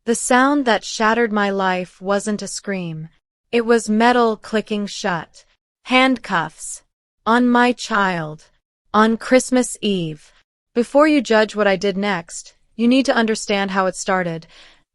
The sound that shattered my life wasn't a scream. It was metal clicking shut. Handcuffs. On my child. On Christmas Eve. Before you judge what I did next, you need to understand how it started,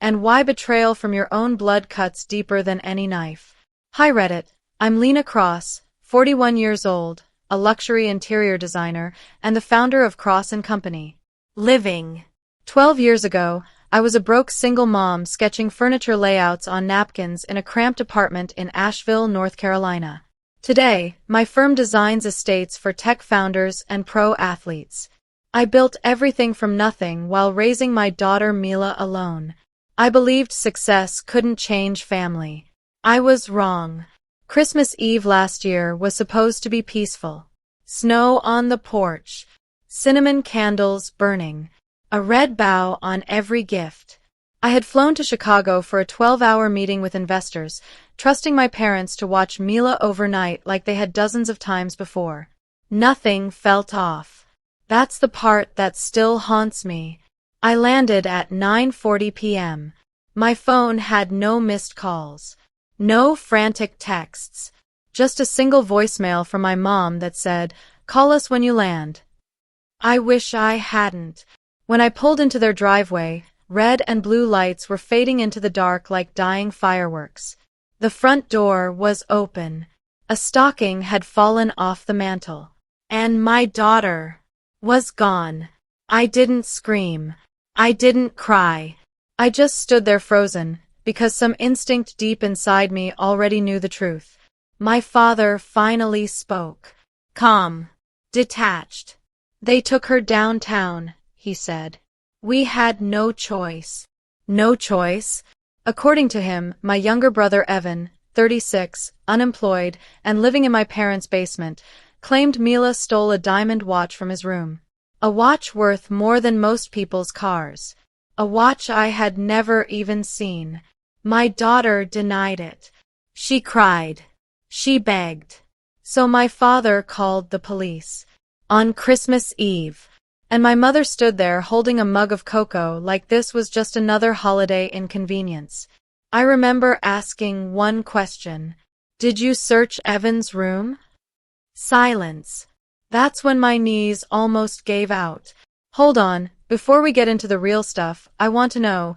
and why betrayal from your own blood cuts deeper than any knife. Hi Reddit, I'm Lena Cross, 41 years old, a luxury interior designer, and the founder of Cross & Company. Living. 12 years ago, I was a broke single mom sketching furniture layouts on napkins in a cramped apartment in Asheville, North Carolina. Today, my firm designs estates for tech founders and pro athletes. I built everything from nothing while raising my daughter Mila alone. I believed success couldn't change family. I was wrong. Christmas Eve last year was supposed to be peaceful. Snow on the porch. Cinnamon candles burning. A red bow on every gift. I had flown to Chicago for a 12-hour meeting with investors, trusting my parents to watch Mila overnight like they had dozens of times before. Nothing felt off. That's the part that still haunts me. I landed at 9:40 p.m. My phone had no missed calls. No frantic texts. Just a single voicemail from my mom that said, "Call us when you land." I wish I hadn't. When I pulled into their driveway, red and blue lights were fading into the dark like dying fireworks. The front door was open. A stocking had fallen off the mantel. And my daughter was gone. I didn't scream. I didn't cry. I just stood there frozen, because some instinct deep inside me already knew the truth. My father finally spoke. Calm. Detached. "They took her downtown," he said. "We had no choice." No choice? According to him, my younger brother Evan, 36, unemployed, and living in my parents' basement, claimed Mila stole a diamond watch from his room. A watch worth more than most people's cars. A watch I had never even seen. My daughter denied it. She cried. She begged. So my father called the police. On Christmas Eve. And my mother stood there holding a mug of cocoa like this was just another holiday inconvenience. I remember asking one question. "Did you search Evan's room?" Silence. That's when my knees almost gave out. Hold on, before we get into the real stuff, I want to know,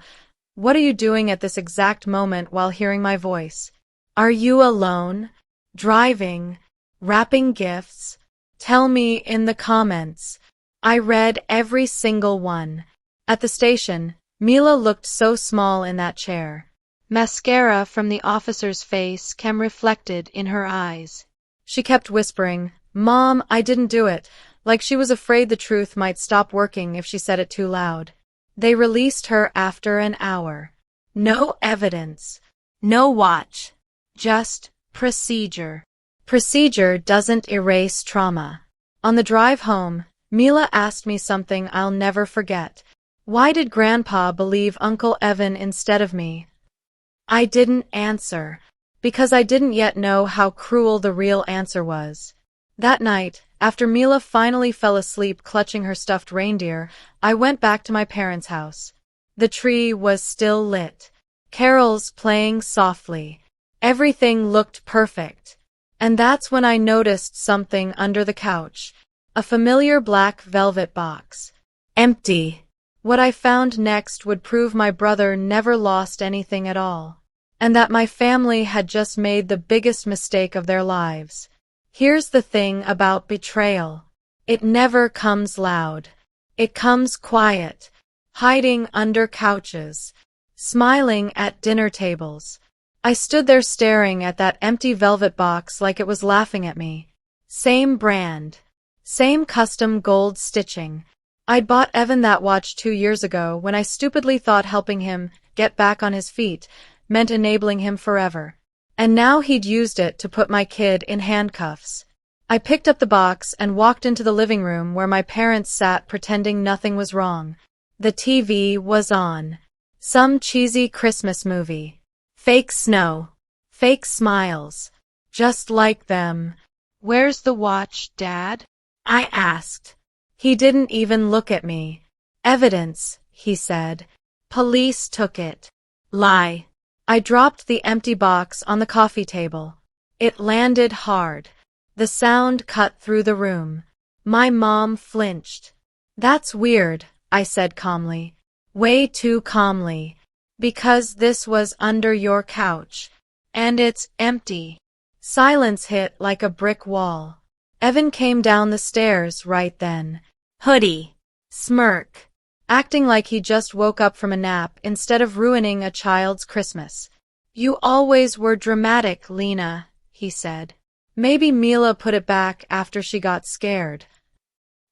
what are you doing at this exact moment while hearing my voice? Are you alone? Driving? Wrapping gifts? Tell me in the comments. I read every single one. At the station, Mila looked so small in that chair. Mascara from the officer's face came reflected in her eyes. She kept whispering, "Mom, I didn't do it," like she was afraid the truth might stop working if she said it too loud. They released her after an hour. No evidence. No watch. Just procedure. Procedure doesn't erase trauma. On the drive home, Mila asked me something I'll never forget. Why did Grandpa believe Uncle Evan instead of me? I didn't answer. Because I didn't yet know how cruel the real answer was. That night, after Mila finally fell asleep clutching her stuffed reindeer, I went back to my parents' house. The tree was still lit. Carols playing softly. Everything looked perfect. And that's when I noticed something under the couch. A familiar black velvet box. Empty. What I found next would prove my brother never lost anything at all. And that my family had just made the biggest mistake of their lives. Here's the thing about betrayal. It never comes loud. It comes quiet, hiding under couches, smiling at dinner tables. I stood there staring at that empty velvet box like it was laughing at me. Same brand. Same custom gold stitching. I'd bought Evan that watch 2 years ago when I stupidly thought helping him get back on his feet meant enabling him forever. And now he'd used it to put my kid in handcuffs. I picked up the box and walked into the living room where my parents sat pretending nothing was wrong. The TV was on. Some cheesy Christmas movie. Fake snow. Fake smiles. Just like them. "Where's the watch, Dad?" I asked. He didn't even look at me. "Evidence," he said. "Police took it." Lie. I dropped the empty box on the coffee table. It landed hard. The sound cut through the room. My mom flinched. That's weird, I said calmly. Way too calmly. Because this was under your couch. And it's empty. Silence hit like a brick wall. Evan came down the stairs right then. Hoodie. Smirk. Acting like he just woke up from a nap instead of ruining a child's Christmas. You always were dramatic, Lena, he said. Maybe Mila put it back after she got scared.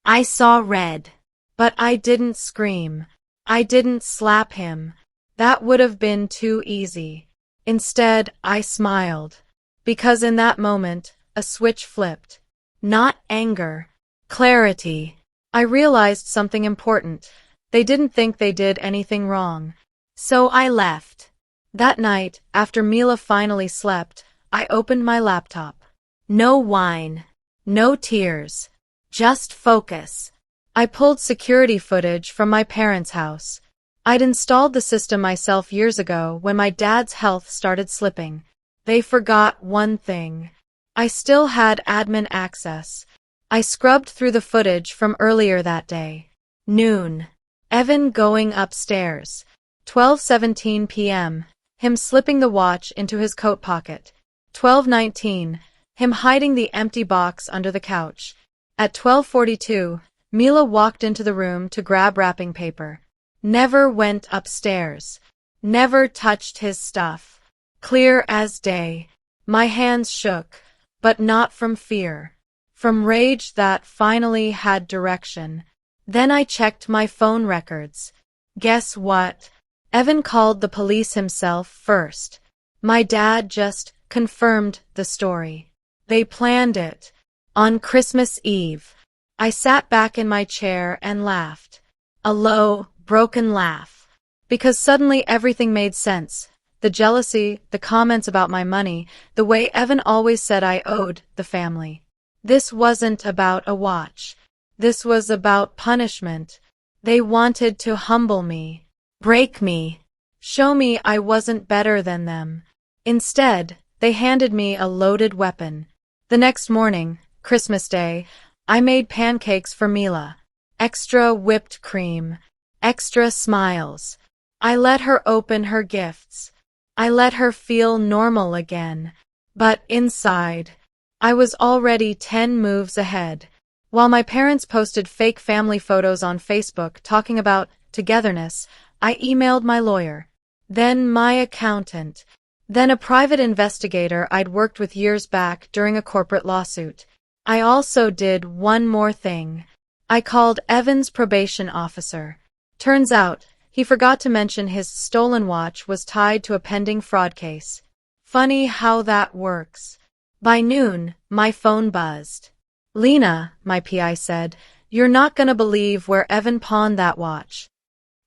I saw red. But I didn't scream. I didn't slap him. That would have been too easy. Instead, I smiled. Because in that moment, a switch flipped. Not anger. Clarity. I realized something important. They didn't think they did anything wrong. So I left. That night, after Mila finally slept, I opened my laptop. No whine. No tears. Just focus. I pulled security footage from my parents' house. I'd installed the system myself years ago when my dad's health started slipping. They forgot one thing. I still had admin access. I scrubbed through the footage from earlier that day. Noon. Evan going upstairs. 12:17 p.m. Him slipping the watch into his coat pocket. 12:19. Him hiding the empty box under the couch. At 12:42, Mila walked into the room to grab wrapping paper. Never went upstairs. Never touched his stuff. Clear as day. My hands shook, but not from fear. From rage that finally had direction. Then I checked my phone records. Guess what? Evan called the police himself first. My dad just confirmed the story. They planned it. On Christmas Eve. I sat back in my chair and laughed. A low, broken laugh. Because suddenly everything made sense. The jealousy, the comments about my money, the way Evan always said I owed the family. This wasn't about a watch. This was about punishment. They wanted to humble me, break me, show me I wasn't better than them. Instead, they handed me a loaded weapon. The next morning, Christmas Day, I made pancakes for Mila. Extra whipped cream. Extra smiles. I let her open her gifts. I let her feel normal again. But inside, I was already 10 moves ahead. While my parents posted fake family photos on Facebook talking about togetherness, I emailed my lawyer. Then my accountant. Then a private investigator I'd worked with years back during a corporate lawsuit. I also did one more thing. I called Evan's probation officer. Turns out, he forgot to mention his stolen watch was tied to a pending fraud case. Funny how that works. By noon, my phone buzzed. Lena, my PI said, you're not gonna believe where Evan pawned that watch.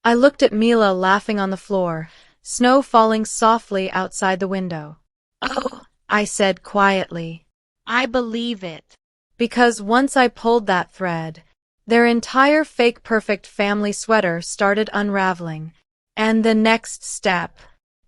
I looked at Mila laughing on the floor, snow falling softly outside the window. Oh, I said quietly. I believe it. Because once I pulled that thread, their entire fake perfect family sweater started unraveling. And the next step,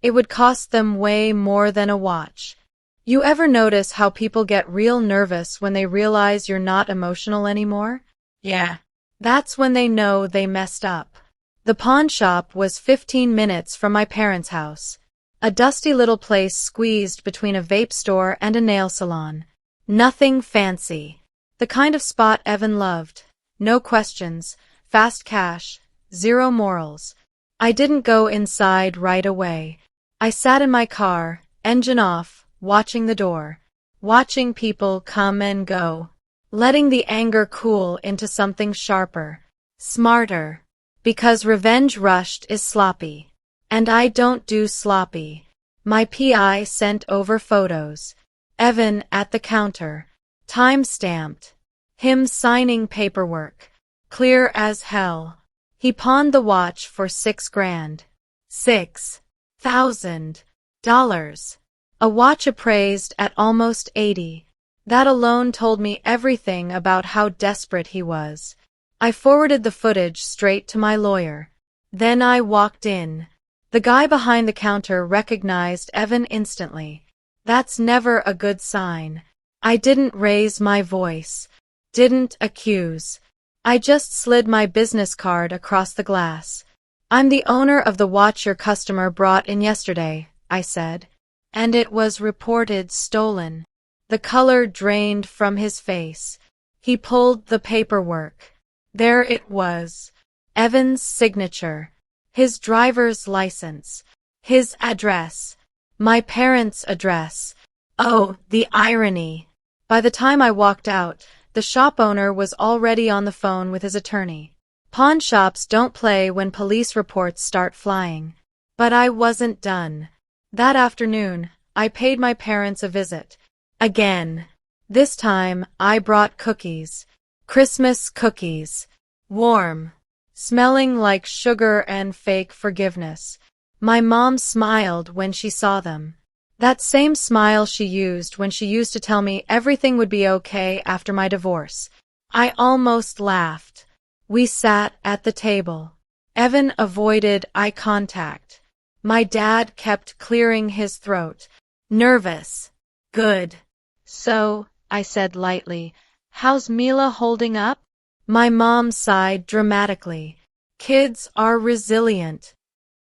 it would cost them way more than a watch. You ever notice how people get real nervous when they realize you're not emotional anymore? Yeah. That's when they know they messed up. The pawn shop was 15 minutes from my parents' house. A dusty little place squeezed between a vape store and a nail salon. Nothing fancy. The kind of spot Evan loved. No questions, fast cash, zero morals. I didn't go inside right away. I sat in my car, engine off, watching the door. Watching people come and go. Letting the anger cool into something sharper. Smarter. Because revenge rushed is sloppy. And I don't do sloppy. My PI sent over photos. Evan at the counter. Time-stamped. Him signing paperwork. Clear as hell. He pawned the watch for $6,000. $6,000. A watch appraised at almost 80. That alone told me everything about how desperate he was. I forwarded the footage straight to my lawyer. Then I walked in. The guy behind the counter recognized Evan instantly. That's never a good sign. I didn't raise my voice. Didn't accuse. I just slid my business card across the glass. I'm the owner of the watch your customer brought in yesterday, I said. And it was reported stolen. The color drained from his face. He pulled the paperwork. There it was. Evan's signature. His driver's license. His address. My parents' address. Oh, the irony. By the time I walked out, the shop owner was already on the phone with his attorney. Pawn shops don't play when police reports start flying. But I wasn't done. That afternoon, I paid my parents a visit. Again. This time, I brought cookies. Christmas cookies. Warm. Smelling like sugar and fake forgiveness. My mom smiled when she saw them. That same smile she used when she used to tell me everything would be okay after my divorce. I almost laughed. We sat at the table. Evan avoided eye contact. My dad kept clearing his throat. Nervous. Good. So, I said lightly, how's Mila holding up? My mom sighed dramatically. Kids are resilient.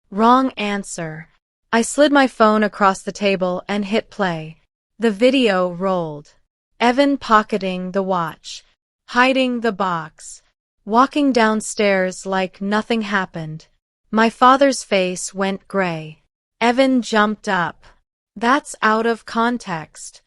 Wrong answer. I slid my phone across the table and hit play. The video rolled. Evan pocketing the watch. Hiding the box. Walking downstairs like nothing happened. My father's face went gray. Evan jumped up. That's out of context.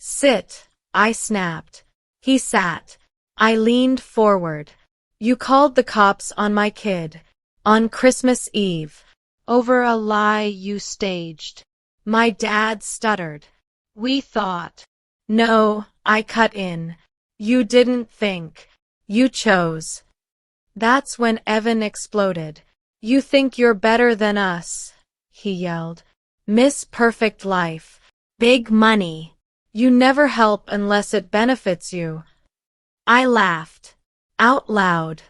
Sit, I snapped. He sat. I leaned forward. You called the cops on my kid. On Christmas Eve. Over a lie you staged. My dad stuttered. We thought. No, I cut in. You didn't think. You chose. That's when Evan exploded. You think you're better than us, he yelled. Miss Perfect Life. Big money. You never help unless it benefits you. I laughed. Out loud.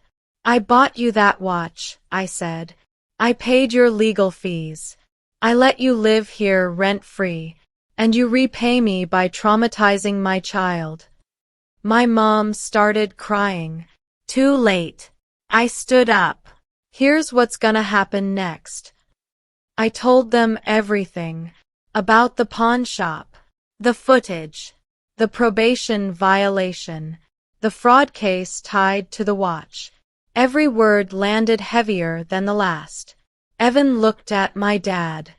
I bought you that watch, I said. I paid your legal fees. I let you live here rent-free, and you repay me by traumatizing my child. My mom started crying. Too late. I stood up. Here's what's gonna happen next. I told them everything. About the pawn shop. The footage. The probation violation. The fraud case tied to the watch. Every word landed heavier than the last. Evan looked at my dad.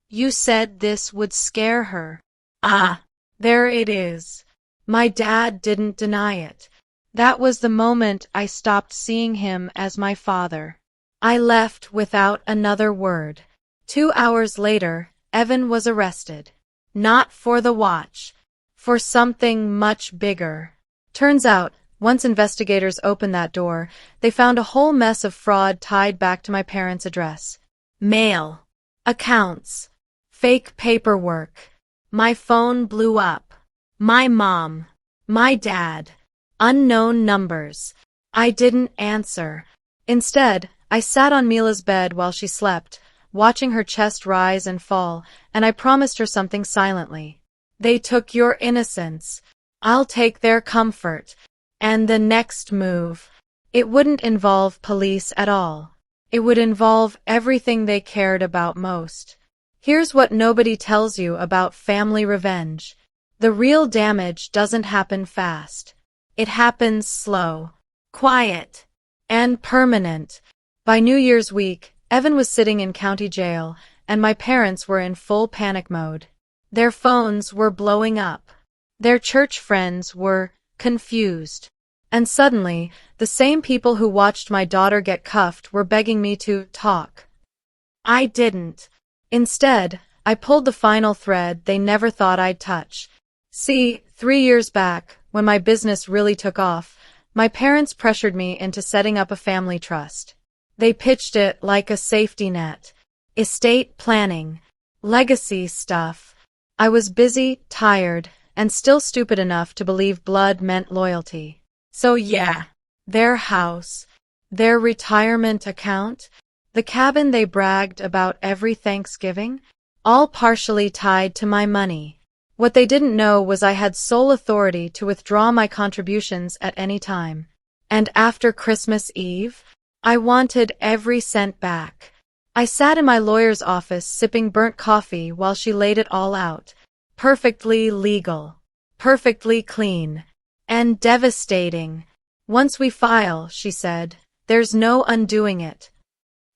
You said this would scare her. Ah, there it is. My dad didn't deny it. That was the moment I stopped seeing him as my father. I left without another word. 2 hours later, Evan was arrested. Not for the watch. For something much bigger. Turns out, once investigators opened that door, they found a whole mess of fraud tied back to my parents' address. Mail. Accounts. Fake paperwork. My phone blew up. My mom. My dad. Unknown numbers. I didn't answer. Instead, I sat on Mila's bed while she slept, watching her chest rise and fall, and I promised her something silently. They took your innocence. I'll take their comfort. And the next move. It wouldn't involve police at all. It would involve everything they cared about most. Here's what nobody tells you about family revenge. The real damage doesn't happen fast. It happens slow, quiet, and permanent. By New Year's week, Evan was sitting in county jail, and my parents were in full panic mode. Their phones were blowing up. Their church friends were confused. And suddenly, the same people who watched my daughter get cuffed were begging me to talk. I didn't. Instead, I pulled the final thread they never thought I'd touch. See, 3 years back, when my business really took off, my parents pressured me into setting up a family trust. They pitched it like a safety net. Estate planning. Legacy stuff. I was busy, tired, and still stupid enough to believe blood meant loyalty. So yeah, their house, their retirement account, The cabin they bragged about every Thanksgiving? All partially tied to my money. What they didn't know was I had sole authority to withdraw my contributions at any time. And after Christmas Eve, I wanted every cent back. I sat in my lawyer's office sipping burnt coffee while she laid it all out. Perfectly legal. Perfectly clean. And devastating. Once we file, she said, there's no undoing it.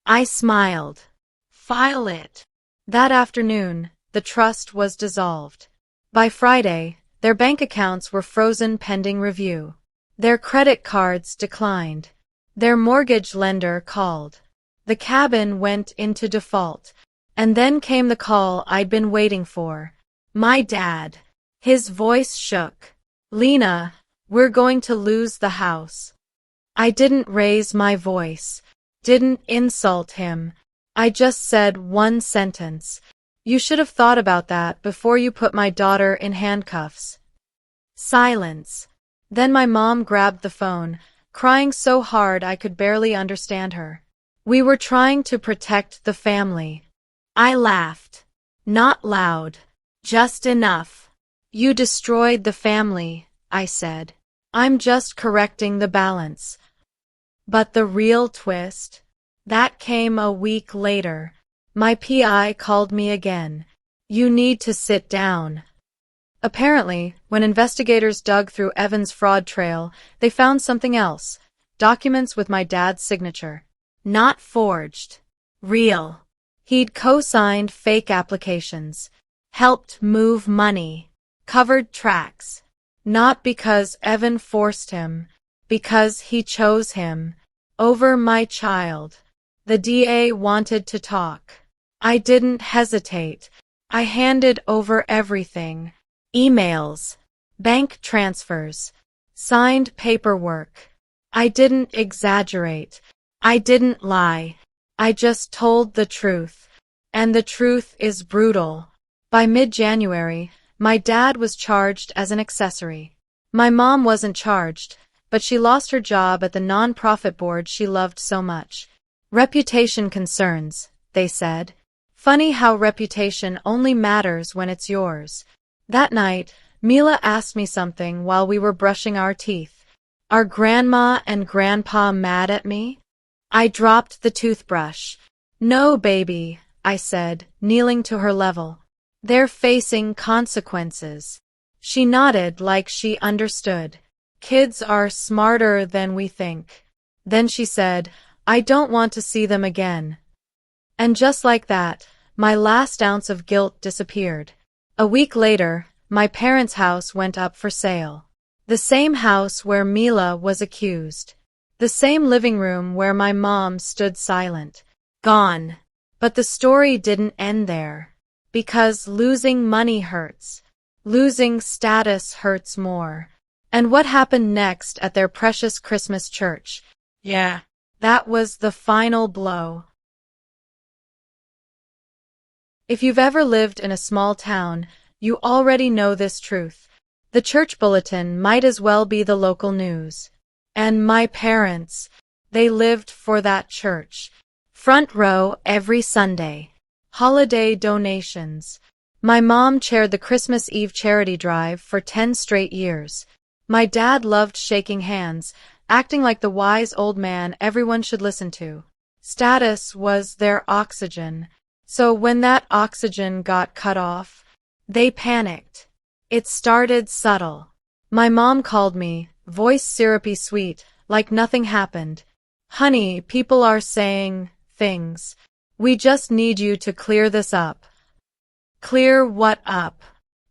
I smiled. File it. That afternoon, the trust was dissolved. By Friday, their bank accounts were frozen pending review. Their credit cards declined. Their mortgage lender called. The cabin went into default. And then came the call I'd been waiting for. My dad. His voice shook. Lena, we're going to lose the house. I didn't raise my voice. Didn't insult him. I just said one sentence. You should have thought about that before you put my daughter in handcuffs. Silence. Then my mom grabbed the phone, crying so hard I could barely understand her. We were trying to protect the family. I laughed. Not loud. Just enough. You destroyed the family, I said. I'm just correcting the balance. But the real twist? That came a week later. My PI called me again. You need to sit down. Apparently, when investigators dug through Evan's fraud trail, they found something else. Documents with my dad's signature. Not forged. Real. He'd co-signed fake applications. Helped move money. Covered tracks. Not because Evan forced him. Because he chose him. Over my child. The DA wanted to talk. I didn't hesitate. I handed over everything. Emails. Bank transfers. Signed paperwork. I didn't exaggerate. I didn't lie. I just told the truth. And the truth is brutal. By mid-January, my dad was charged as an accessory. My mom wasn't charged, but she lost her job at the non-profit board she loved so much. Reputation concerns, they said. Funny how reputation only matters when it's yours. That night, Mila asked me something while we were brushing our teeth. Are Grandma and Grandpa mad at me? I dropped the toothbrush. No, baby, I said, kneeling to her level. They're facing consequences. She nodded like she understood. Kids are smarter than we think. Then she said, I don't want to see them again. And just like that, my last ounce of guilt disappeared. A week later, my parents' house went up for sale. The same house where Mila was accused. The same living room where my mom stood silent. Gone. But the story didn't end there. Because losing money hurts. Losing status hurts more. And what happened next at their precious Christmas church? Yeah, that was the final blow. If you've ever lived in a small town, you already know this truth. The church bulletin might as well be the local news. And my parents, they lived for that church. Front row every Sunday. Holiday donations. My mom chaired the Christmas Eve charity drive for 10 straight years. My dad loved shaking hands, acting like the wise old man everyone should listen to. Status was their oxygen. So when that oxygen got cut off, they panicked. It started subtle. My mom called me, voice syrupy sweet, like nothing happened. Honey, people are saying things. We just need you to clear this up. Clear what up?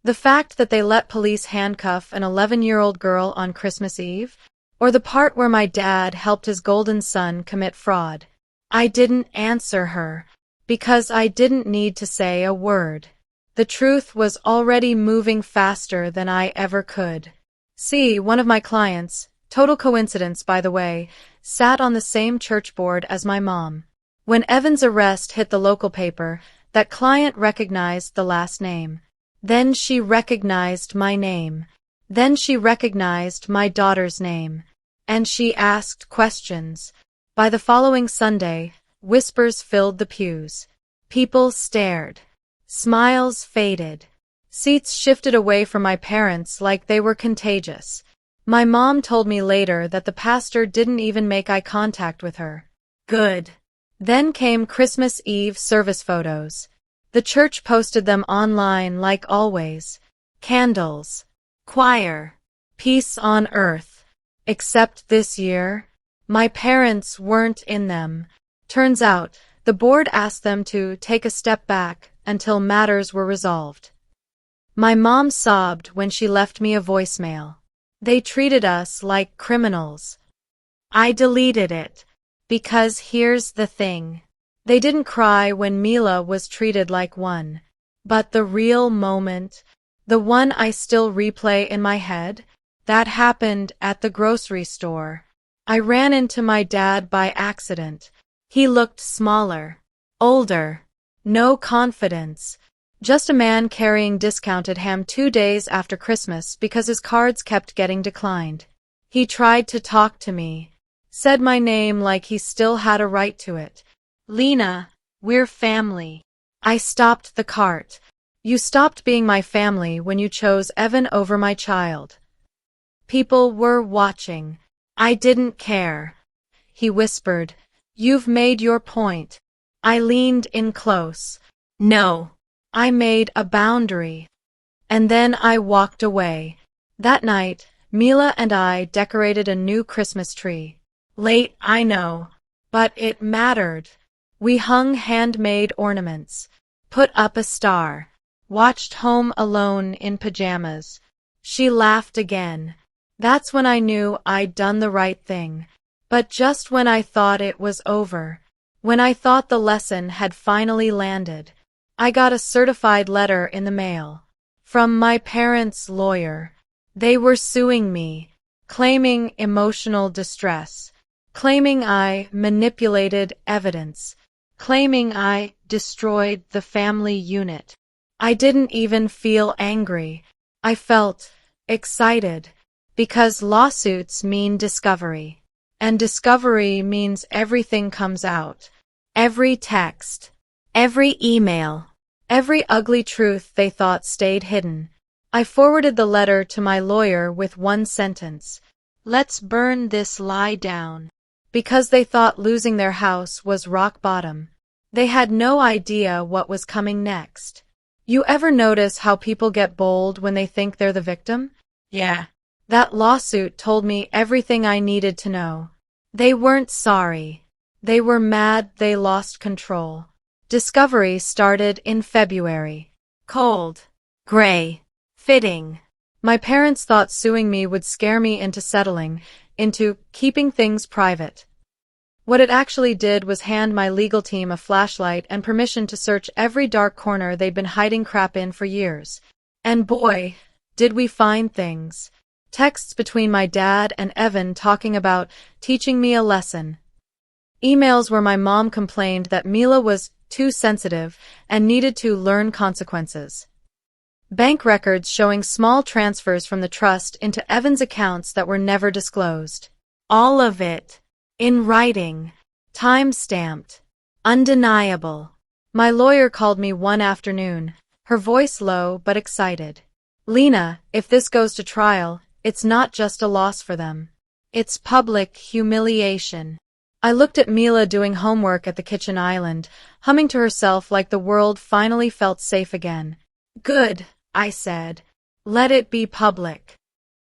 The fact that they let police handcuff an 11-year-old girl on Christmas Eve? Or the part where my dad helped his golden son commit fraud? I didn't answer her. Because I didn't need to say a word. The truth was already moving faster than I ever could. See, one of my clients, total coincidence by the way, sat on the same church board as my mom. When Evan's arrest hit the local paper, that client recognized the last name. Then she recognized my name. Then she recognized my daughter's name. And she asked questions. By the following Sunday, Whispers filled the pews. People stared. Smiles faded. Seats shifted away from my parents like they were contagious. My mom told me later that the pastor didn't even make eye contact with her. Good. Then came Christmas Eve service photos. The church posted them online like always. Candles. Choir. Peace on earth. Except this year, my parents weren't in them. Turns out, the board asked them to take a step back until matters were resolved. My mom sobbed when she left me a voicemail. They treated us like criminals. I deleted it. Because here's the thing. They didn't cry when Mila was treated like one. But the real moment, the one I still replay in my head, that happened at the grocery store. I ran into my dad by accident. He looked smaller, older, no confidence. Just a man carrying discounted ham 2 days after Christmas because his cards kept getting declined. He tried to talk to me, said my name like he still had a right to it. Lena, we're family. I stopped the cart. You stopped being my family when you chose Evan over my child. People were watching. I didn't care. He whispered, "You've made your point." I leaned in close. No. I made a boundary. And then I walked away. That night, Mila and I decorated a new Christmas tree. Late, I know. But it mattered. We hung handmade ornaments, put up a star, watched Home Alone in pajamas. She laughed again. That's when I knew I'd done the right thing. But just when I thought it was over, when I thought the lesson had finally landed, I got a certified letter in the mail. From my parents' lawyer. They were suing me, claiming emotional distress, claiming I manipulated evidence, claiming I destroyed the family unit. I didn't even feel angry. I felt excited, because lawsuits mean discovery. And discovery means everything comes out. Every text, every email, every ugly truth they thought stayed hidden. I forwarded the letter to my lawyer with one sentence. Let's burn this lie down. Because they thought losing their house was rock bottom. They had no idea what was coming next. You ever notice how people get bold when they think they're the victim? Yeah. That lawsuit told me everything I needed to know. They weren't sorry. They were mad they lost control. Discovery started in February. Cold. Gray. Fitting. My parents thought suing me would scare me into settling, into keeping things private. What it actually did was hand my legal team a flashlight and permission to search every dark corner they'd been hiding crap in for years. And boy, did we find things. Texts between my dad and Evan talking about teaching me a lesson. Emails where my mom complained that Mila was too sensitive and needed to learn consequences. Bank records showing small transfers from the trust into Evan's accounts that were never disclosed. All of it. In writing. Time-stamped. Undeniable. My lawyer called me one afternoon, her voice low but excited. Lena, if this goes to trial, it's not just a loss for them. It's public humiliation. I looked at Mila doing homework at the kitchen island, humming to herself like the world finally felt safe again. Good, I said. Let it be public.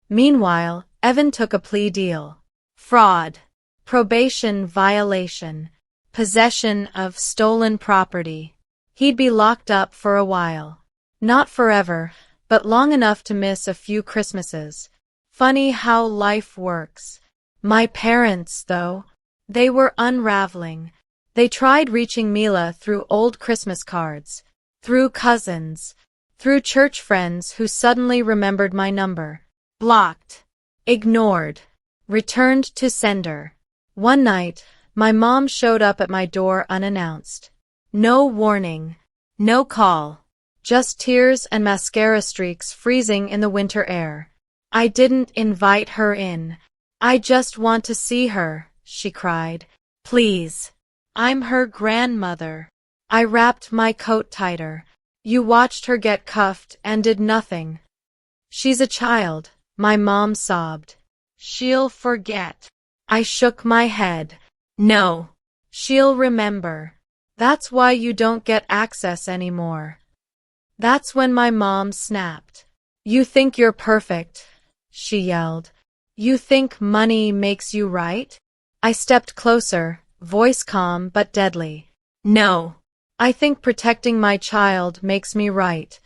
Meanwhile, Evan took a plea deal. Fraud. Probation violation. Possession of stolen property. He'd be locked up for a while. Not forever, but long enough to miss a few Christmases. Funny how life works. My parents, though, they were unraveling. They tried reaching Mila through old Christmas cards, through cousins, through church friends who suddenly remembered my number. Blocked. Ignored. Returned to sender. One night, my mom showed up at my door unannounced. No warning. No call. Just tears and mascara streaks freezing in the winter air. I didn't invite her in. I just want to see her, she cried. Please. I'm her grandmother. I wrapped my coat tighter. You watched her get cuffed and did nothing. She's a child, my mom sobbed. She'll forget. I shook my head. No. She'll remember. That's why you don't get access anymore. That's when my mom snapped. You think you're perfect, she yelled. You think money makes you right? I stepped closer, voice calm but deadly. No. I think protecting my child makes me right.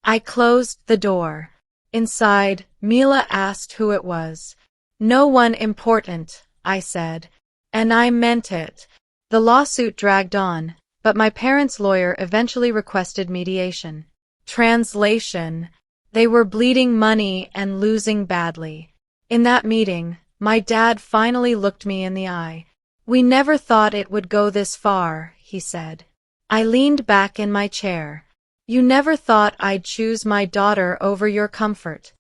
I closed the door. Inside, Mila asked who it was. No one important, I said. And I meant it. The lawsuit dragged on, but my parents' lawyer eventually requested mediation. Translation: they were bleeding money and losing badly. In that meeting, my dad finally looked me in the eye. We never thought it would go this far, he said. I leaned back in my chair. You never thought I'd choose my daughter over your comfort.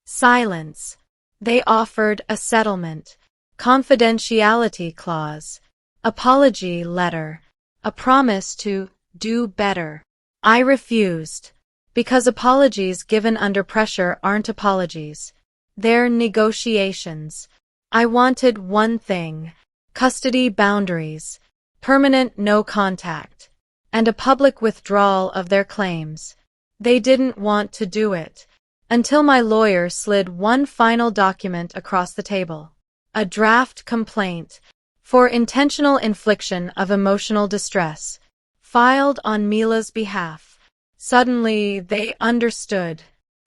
Silence. They offered a settlement, confidentiality clause, apology letter, a promise to do better. I refused, because apologies given under pressure aren't apologies. They're negotiations. I wanted one thing: custody boundaries, permanent no contact, and a public withdrawal of their claims. They didn't want to do it, until my lawyer slid one final document across the table. A draft complaint for intentional infliction of emotional distress, filed on Mila's behalf. Suddenly, they understood.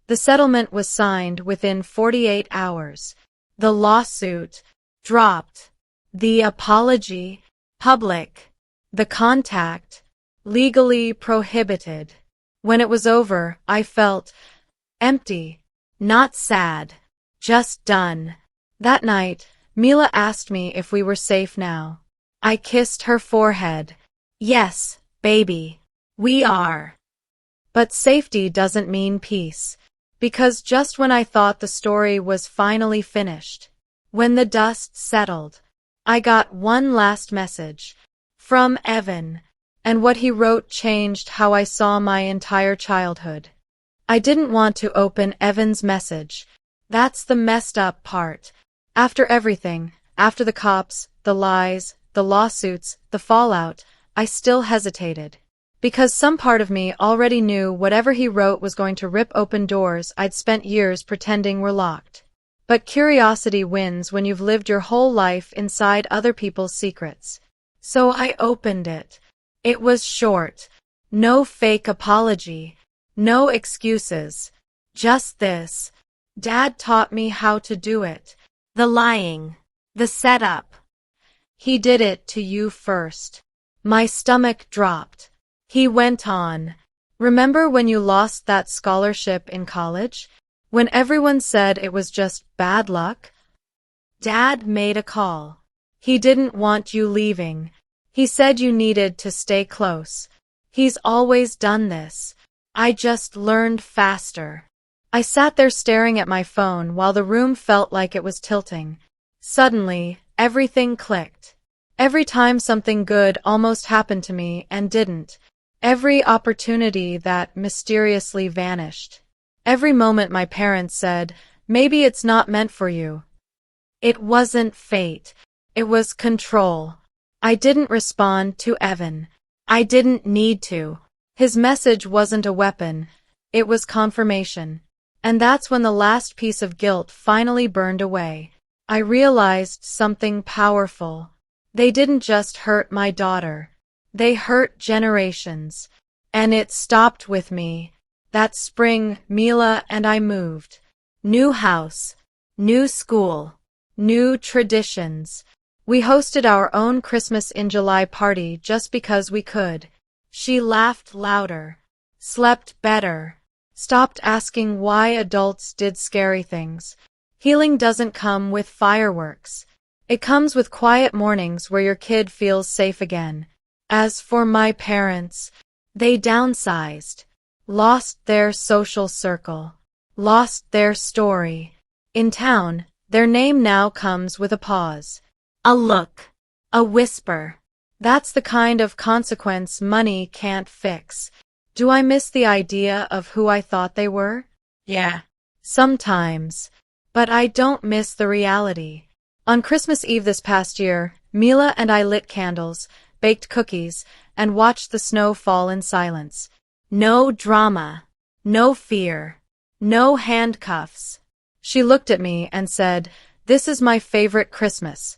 The settlement was signed within 48 hours. The lawsuit dropped. The apology public. The contact legally prohibited. When it was over, I felt empty, not sad, just done. That night, Mila asked me if we were safe now. I kissed her forehead. Yes, baby, we are. But safety doesn't mean peace, because just when I thought the story was finally finished, when the dust settled, I got one last message from Evan. And what he wrote changed how I saw my entire childhood. I didn't want to open Evan's message. That's the messed up part. After everything, after the cops, the lies, the lawsuits, the fallout, I still hesitated. Because some part of me already knew whatever he wrote was going to rip open doors I'd spent years pretending were locked. But curiosity wins when you've lived your whole life inside other people's secrets. So I opened it. It was short. No fake apology. No excuses. Just this. Dad taught me how to do it. The lying. The setup. He did it to you first. My stomach dropped. He went on. Remember when you lost that scholarship in college? When everyone said it was just bad luck? Dad made a call. He didn't want you leaving. He said you needed to stay close. He's always done this. I just learned faster. I sat there staring at my phone while the room felt like it was tilting. Suddenly, everything clicked. Every time something good almost happened to me and didn't. Every opportunity that mysteriously vanished. Every moment my parents said, maybe it's not meant for you. It wasn't fate. It was control. I didn't respond to Evan. I didn't need to. His message wasn't a weapon. It was confirmation. And that's when the last piece of guilt finally burned away. I realized something powerful. They didn't just hurt my daughter. They hurt generations. And it stopped with me. That spring, Mila and I moved. New house. New school. New traditions. We hosted our own Christmas in July party just because we could. She laughed louder, slept better, stopped asking why adults did scary things. Healing doesn't come with fireworks. It comes with quiet mornings where your kid feels safe again. As for my parents, they downsized, lost their social circle, lost their story. In town, their name now comes with a pause. A look. A whisper. That's the kind of consequence money can't fix. Do I miss the idea of who I thought they were? Yeah. Sometimes. But I don't miss the reality. On Christmas Eve this past year, Mila and I lit candles, baked cookies, and watched the snow fall in silence. No drama. No fear. No handcuffs. She looked at me and said, "This is my favorite Christmas."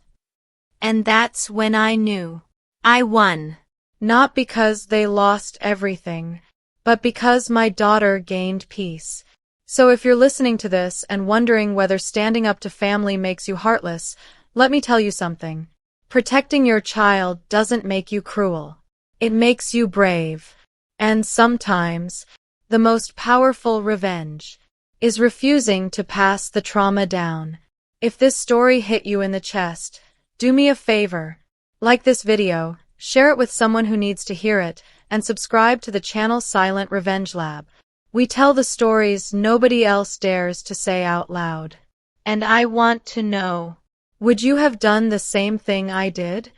And that's when I knew. I won. Not because they lost everything, but because my daughter gained peace. So if you're listening to this and wondering whether standing up to family makes you heartless, let me tell you something. Protecting your child doesn't make you cruel. It makes you brave. And sometimes, the most powerful revenge is refusing to pass the trauma down. If this story hit you in the chest, do me a favor. Like this video, share it with someone who needs to hear it, and subscribe to the channel Silent Revenge Lab. We tell the stories nobody else dares to say out loud. And I want to know, would you have done the same thing I did?